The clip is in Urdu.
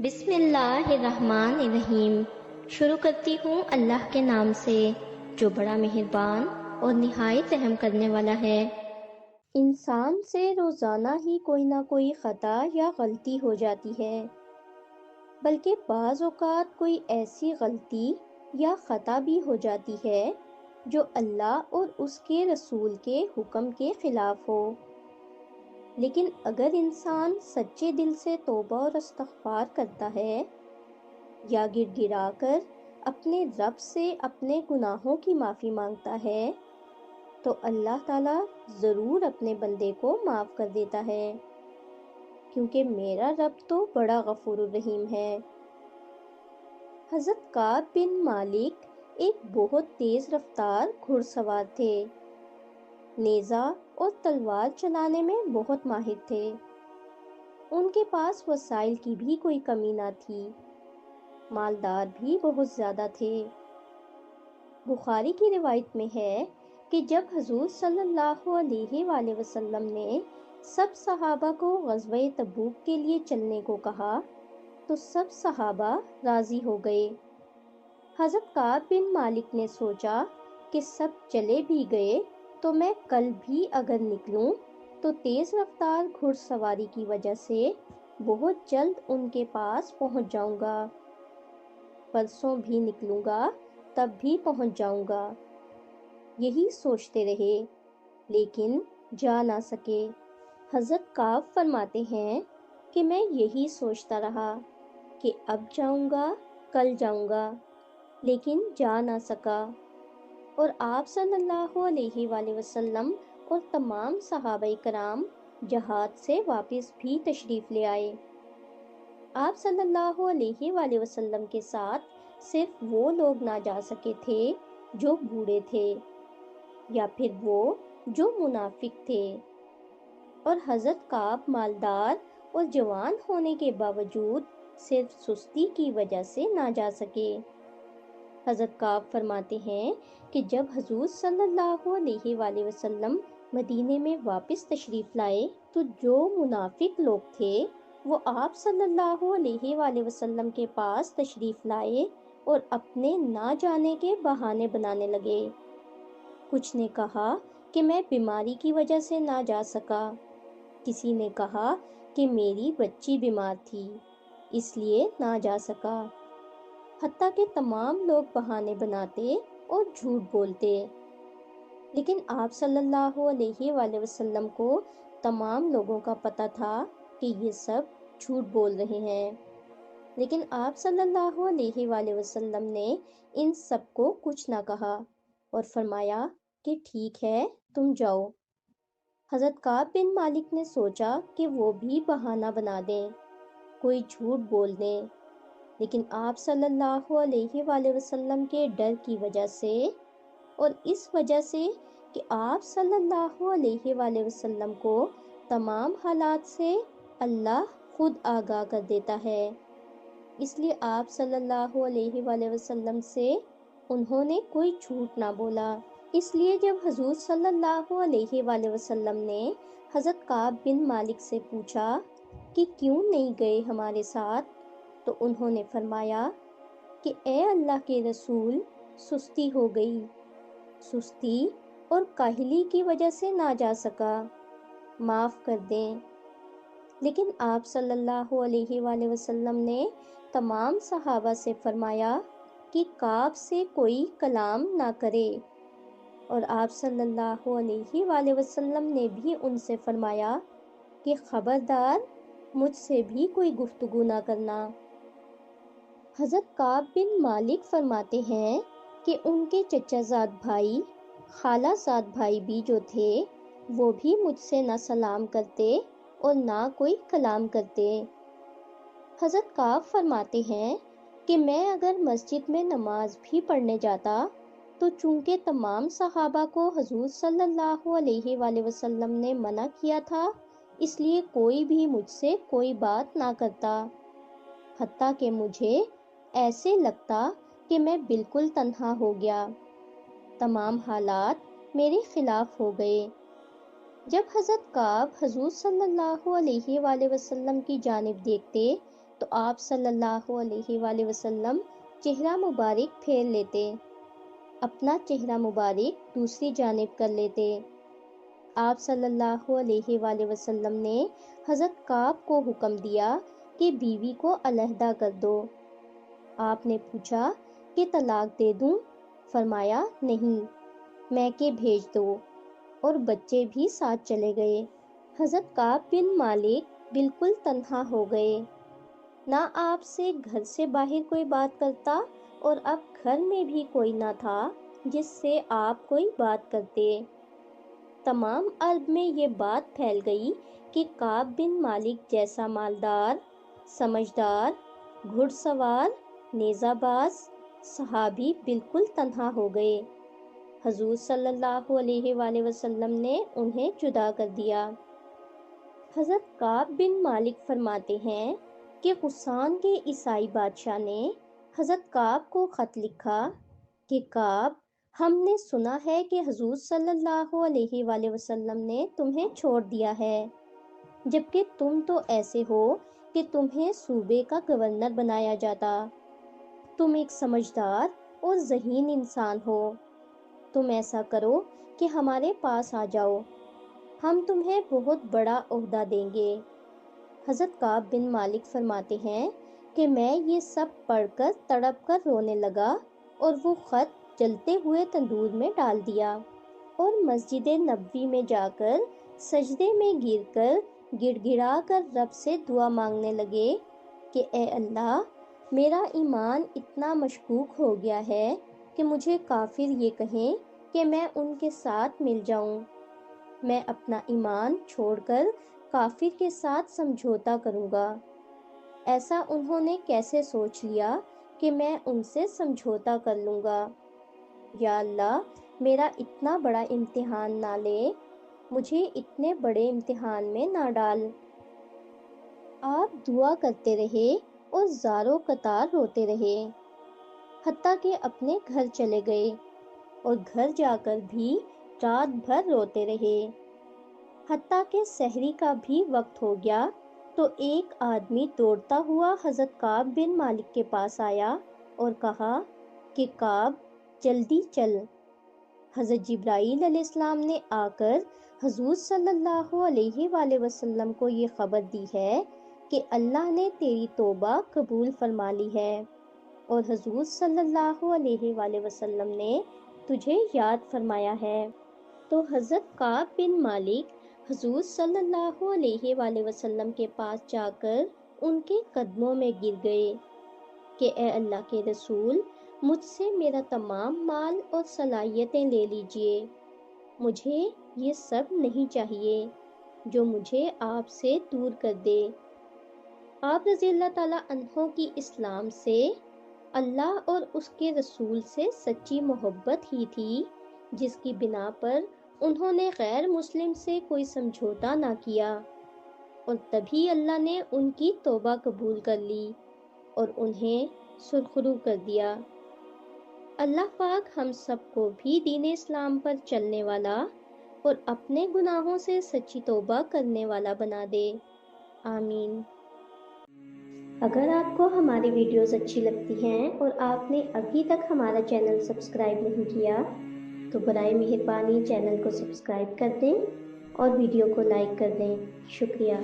بسم اللہ الرحمن الرحیم۔ شروع کرتی ہوں اللہ کے نام سے جو بڑا مہربان اور نہایت رحم کرنے والا ہے۔ انسان سے روزانہ ہی کوئی نہ کوئی خطا یا غلطی ہو جاتی ہے، بلکہ بعض اوقات کوئی ایسی غلطی یا خطا بھی ہو جاتی ہے جو اللہ اور اس کے رسول کے حکم کے خلاف ہو۔ لیکن اگر انسان سچے دل سے توبہ اور استغفار کرتا ہے یا گڑ گڑا کر اپنے رب سے اپنے گناہوں کی معافی مانگتا ہے تو اللہ تعالیٰ ضرور اپنے بندے کو معاف کر دیتا ہے، کیونکہ میرا رب تو بڑا غفور الرحیم ہے۔ حضرت کعب بن مالک ایک بہت تیز رفتار گھڑ سوار تھے، نیزہ اور تلوار چلانے میں بہت ماہر تھے۔ ان کے پاس وسائل کی بھی کوئی کمی نہ تھی، مالدار بھی بہت زیادہ تھے۔ بخاری کی روایت میں ہے کہ جب حضور صلی اللہ علیہ وآلہ وسلم نے سب صحابہ کو غزوہ تبوک کے لیے چلنے کو کہا تو سب صحابہ راضی ہو گئے۔ حضرت کعب بن مالک نے سوچا کہ سب چلے بھی گئے تو میں کل بھی اگر نکلوں تو تیز رفتار گھڑ سواری کی وجہ سے بہت جلد ان کے پاس پہنچ جاؤں گا، پرسوں بھی نکلوں گا تب بھی پہنچ جاؤں گا۔ یہی سوچتے رہے لیکن جا نہ سکے۔ حضرت کعب فرماتے ہیں کہ میں یہی سوچتا رہا کہ اب جاؤں گا کل جاؤں گا، لیکن جا نہ سکا، اور آپ صلی اللہ علیہ وآلہ وسلم اور تمام صحابہ کرام جہاد سے واپس بھی تشریف لے آئے۔ آپ صلی اللہ علیہ وآلہ وسلم کے ساتھ صرف وہ لوگ نہ جا سکے تھے جو بوڑھے تھے یا پھر وہ جو منافق تھے، اور حضرت کعب مالدار اور جوان ہونے کے باوجود صرف سستی کی وجہ سے نہ جا سکے۔ حضرت کعب فرماتے ہیں کہ جب حضور صلی اللہ علیہ وآلہ وسلم مدینے میں واپس تشریف لائے تو جو منافق لوگ تھے وہ آپ صلی اللہ علیہ وآلہ وسلم کے پاس تشریف لائے اور اپنے نہ جانے کے بہانے بنانے لگے۔ کچھ نے کہا کہ میں بیماری کی وجہ سے نہ جا سکا، کسی نے کہا کہ میری بچی بیمار تھی اس لیے نہ جا سکا، حتیٰ کہ تمام لوگ بہانے بناتے اور جھوٹ بولتے۔ لیکن آپ صلی اللہ علیہ وآلہ وسلم کو تمام لوگوں کا پتہ تھا کہ یہ سب جھوٹ بول رہے ہیں، لیکن آپ صلی اللہ علیہ وآلہ وسلم نے ان سب کو کچھ نہ کہا اور فرمایا کہ ٹھیک ہے تم جاؤ۔ حضرت کعب بن مالک نے سوچا کہ وہ بھی بہانہ بنا دیں، کوئی جھوٹ بول دیں، لیکن آپ صلی اللہ علیہ وآلہ وسلم کے ڈر کی وجہ سے اور اس وجہ سے کہ آپ صلی اللہ علیہ وآلہ وسلم کو تمام حالات سے اللہ خود آگاہ کر دیتا ہے، اس لیے آپ صلی اللہ علیہ وآلہ وسلم سے انہوں نے کوئی جھوٹ نہ بولا۔ اس لیے جب حضور صلی اللہ علیہ وآلہ وسلم نے حضرت کعب بن مالک سے پوچھا کہ کیوں نہیں گئے ہمارے ساتھ، تو انہوں نے فرمایا کہ اے اللہ کے رسول، سستی ہو گئی، سستی اور کاہلی کی وجہ سے نہ جا سکا، معاف کر دیں۔ لیکن آپ صلی اللہ علیہ وآلہ وسلم نے تمام صحابہ سے فرمایا کہ کعب سے کوئی کلام نہ کرے، اور آپ صلی اللہ علیہ وآلہ وسلم نے بھی ان سے فرمایا کہ خبردار مجھ سے بھی کوئی گفتگو نہ کرنا۔ حضرت کعب بن مالک فرماتے ہیں کہ ان کے چچا زاد بھائی، خالہ زاد بھائی بھی جو تھے وہ بھی مجھ سے نہ سلام کرتے اور نہ کوئی کلام کرتے۔ حضرت کعب فرماتے ہیں کہ میں اگر مسجد میں نماز بھی پڑھنے جاتا تو چونکہ تمام صحابہ کو حضور صلی اللہ علیہ وآلہ وسلم نے منع کیا تھا، اس لیے کوئی بھی مجھ سے کوئی بات نہ کرتا، حتیٰ کہ مجھے ایسے لگتا کہ میں بالکل تنہا ہو گیا، تمام حالات میرے خلاف ہو گئے۔ جب حضرت کعب حضور صلی اللہ علیہ وآلہ وسلم کی جانب دیکھتے تو آپ صلی اللہ علیہ وآلہ وسلم چہرہ مبارک پھیر لیتے، اپنا چہرہ مبارک دوسری جانب کر لیتے۔ آپ صلی اللہ علیہ وآلہ وسلم نے حضرت کعب کو حکم دیا کہ بیوی کو علیحدہ کر دو۔ آپ نے پوچھا کہ طلاق دے دوں؟ فرمایا نہیں، میں کہ بھیج دو، اور بچے بھی ساتھ چلے گئے۔ حضرت کعب بن مالک بالکل تنہا ہو گئے، نہ آپ سے گھر سے باہر کوئی بات کرتا، اور اب گھر میں بھی کوئی نہ تھا جس سے آپ کوئی بات کرتے۔ تمام عرب میں یہ بات پھیل گئی کہ کعب بن مالک جیسا مالدار، سمجھدار، گھڑ سوار، نیزہ باز صحابی بالکل تنہا ہو گئے۔ حضور صلی اللہ علیہ وآلہ وسلم نے انہیں جدا کر دیا۔ حضرت کعب بن مالک فرماتے ہیں کہ غسان کے عیسائی بادشاہ نے حضرت کعب کو خط لکھا کہ کعب، ہم نے سنا ہے کہ حضور صلی اللہ علیہ وآلہ وسلم نے تمہیں چھوڑ دیا ہے، جبکہ تم تو ایسے ہو کہ تمہیں صوبے کا گورنر بنایا جاتا۔ تم ایک سمجھدار اور ذہین انسان ہو، تم ایسا کرو کہ ہمارے پاس آ جاؤ، ہم تمہیں بہت بڑا عہدہ دیں گے۔ حضرت کعب بن مالک فرماتے ہیں کہ میں یہ سب پڑھ کر تڑپ کر رونے لگا، اور وہ خط جلتے ہوئے تندور میں ڈال دیا، اور مسجد نبوی میں جا کر سجدے میں گر کر گڑ گڑا کر رب سے دعا مانگنے لگے کہ اے اللہ، میرا ایمان اتنا مشکوک ہو گیا ہے کہ مجھے کافر یہ کہیں کہ میں ان کے ساتھ مل جاؤں، میں اپنا ایمان چھوڑ کر کافر کے ساتھ سمجھوتا کروں گا۔ ایسا انہوں نے کیسے سوچ لیا کہ میں ان سے سمجھوتا کر لوں گا؟ یا اللہ، میرا اتنا بڑا امتحان نہ لے، مجھے اتنے بڑے امتحان میں نہ ڈال۔ آپ دعا کرتے رہے اور زاروں قطار روتے رہے، حتیٰ کہ اپنے گھر چلے گئے، اور گھر جا کر بھی رات بھر روتے رہے۔ حتیٰ کہ سحری کا بھی وقت ہو گیا تو ایک آدمی دوڑتا ہوا حضرت کعب بن مالک کے پاس آیا اور کہا کہ کعب، جلدی چل۔ حضرت جبرائیل علیہ السلام نے آ کر حضور صلی اللہ علیہ وآلہ وسلم کو یہ خبر دی ہے کہ اللہ نے تیری توبہ قبول فرما لی ہے، اور حضور صلی اللہ علیہ وآلہ وسلم نے تجھے یاد فرمایا ہے۔ تو حضرت کعب بن مالک حضور صلی اللہ علیہ وآلہ وسلم کے پاس جا کر ان کے قدموں میں گر گئے کہ اے اللہ کے رسول، مجھ سے میرا تمام مال اور صلاحیتیں لے لیجئے، مجھے یہ سب نہیں چاہیے جو مجھے آپ سے دور کر دے۔ آپ رضی اللہ تعالیٰ عنہ کی اسلام سے، اللہ اور اس کے رسول سے سچی محبت ہی تھی جس کی بنا پر انہوں نے غیر مسلم سے کوئی سمجھوتا نہ کیا، اور تبھی اللہ نے ان کی توبہ قبول کر لی اور انہیں سرخرو کر دیا۔ اللہ پاک ہم سب کو بھی دین اسلام پر چلنے والا اور اپنے گناہوں سے سچی توبہ کرنے والا بنا دے، آمین۔ اگر آپ کو ہماری ویڈیوز اچھی لگتی ہیں اور آپ نے ابھی تک ہمارا چینل سبسکرائب نہیں کیا تو برائے مہربانی چینل کو سبسکرائب کر دیں اور ویڈیو کو لائک کر دیں۔ شکریہ۔